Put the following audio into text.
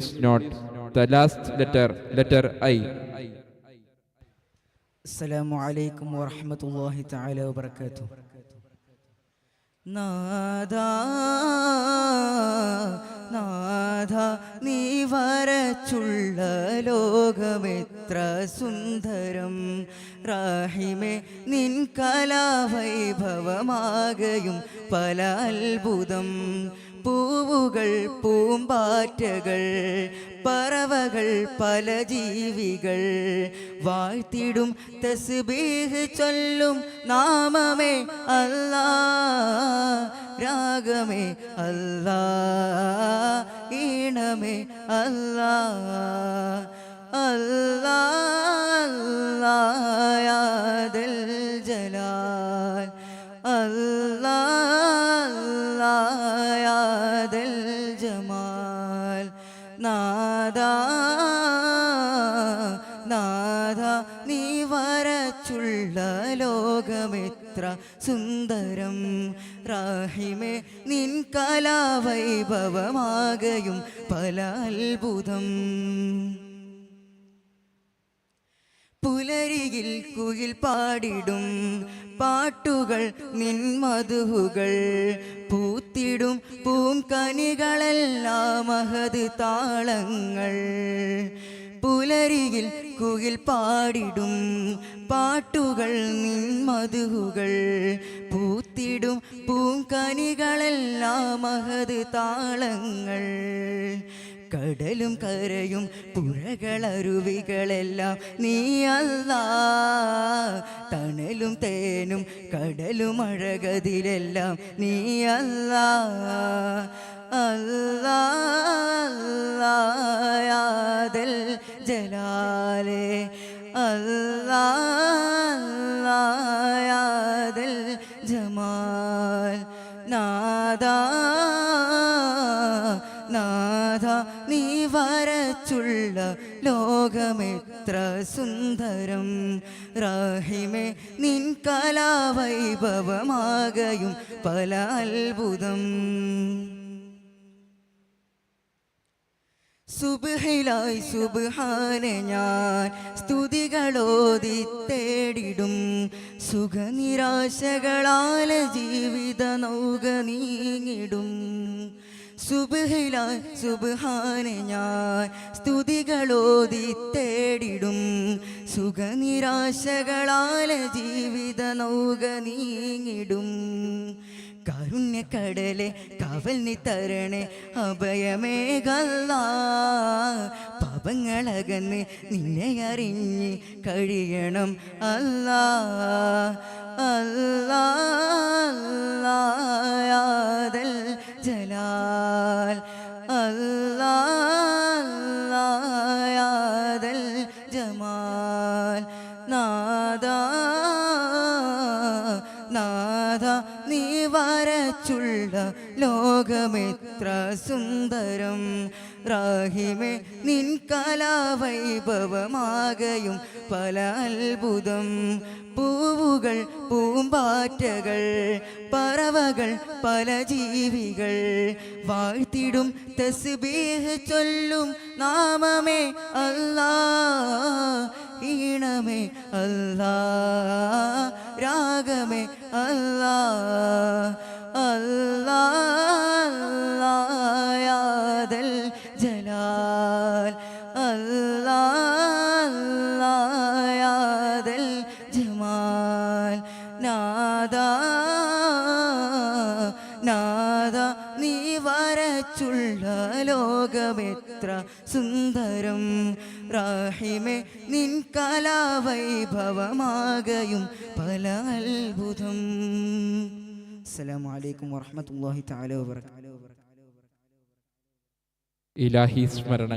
Note the last letter I. Assalamu alaikum wa rahmatullahi ta'ala wa barakatuh. നാദാ നാദാ നീ വരച്ചുള്ള ലോകമെത്ര സുന്ദരം. റാഹിമേ നിൻ കലാവൈഭവമാകയും പല അത്ഭുതം. പൂവുകൾ പൂമ്പാറ്റകൾ പറവകൾ പല ജീവികൾ വാഴ്ത്തിടും തസ്ബീഹ് ചൊല്ലും നാമമേ അല്ലാ. രാഗമേ അല്ലാ, ഈണമേ അല്ലാ. അല്ലാ അല്ലാ യാ ദൽ ജലാൽ. അല്ലാ അല്ലാ യാ ദൽ ജമാൽ. നാദാ നാദാ നീ വരച്ചുള്ള ലോകമെത്ര സുന്ദരം. റാഹിമേ നിൻ കലാവൈഭവമാകയും പല അത്ഭുതം. പുലരിയിൽ കുയിൽ പാടിടും പാട്ടുകൾ നിൻ മധുഹുകൾ. പൂത്തിടും പൂങ്കനികളെല്ലാം മഹത് താളങ്ങൾ. പുലരിയിൽ കുയിൽ പാടിടും പാട്ടുകൾ നിൻ മധുഹുകൾ. പൂത്തിടും പൂങ്കനികളെല്ലാം മഹത് താളങ്ങൾ. കടലും കരയും പുഴകളരുവികളെല്ലാം നീ അല്ലാ. തണലും തേനും കടലും അഴകതിലെല്ലാം നീ അല്ലാ. അല്ലാ അല്ലാ യാ ദൽ ജലാലേ. അല്ലാ അല്ലാ യാ ദൽ ജമാൽ. നാദാ നാദാ നീ വരച്ചുള്ള ലോകമെത്ര സുന്ദരം. റാഹിമേ നിൻ കലാവൈഭവമാകയും പല അത്ഭുതം. സുബ്ഹിലായി സുബ്ഹാനെ ഞാൻ സ്തുതികളോതി തേടിടും. സുഖനിരാശകളാൽ ജീവിത നൗക നീങ്ങിടും. സുബ്ഹിലായി സുബ്ഹാനെ ഞാൻ സ്തുതികളോതി തേടിടും. സുഖനിരാശകളാൽ ജീവിത നൗക നീങ്ങിടും. കാരുണ്യക്കടലെ കാവൽ നീ തരണേ അഭയമേകല്ലാ. പാപങ്ങളകന്ന് നിന്നെ അറിഞ്ഞ് കഴിയണം അല്ലാ. അല്ലാ അല്ലാ യാ ദൽ ജലാൽ. അല്ലാ അല്ലാ യാ ദൽ ജമാൽ. നാദാ നാദാ നീ വരച്ചുള്ള ലോകമെത്ര സുന്ദരം. റാഹിമേ നിൻ കലാവൈഭവമാകയും പല അത്ഭുതം. പൂവുകൾ പൂമ്പാറ്റകൾ പറവകൾ പല ജീവികൾ വാഴ്ത്തിടും തസ്ബീഹ് ചൊല്ലും നാമമേ അല്ലാ. ഈണമേ അല്ലാ, രാഗമേ അല്ലാ. അല്ലാ അല്ലാ യാ ദൽ ജലാൽ. അല്ലാ അല്ലാ യാ ദൽ ജമാൽ. നാദാ നാദാ നീ വരച്ചുള്ള ലോകമെത്ര സുന്ദരം. റാഹിമേ നിൻ കലാവൈഭവമാകയും പല അത്ഭുതം. അസ്സലാമു അലൈക്കും വറഹ്മത്തുള്ളാഹി തആല വബറകാതുഹു. ഇലാഹി സ്മരണ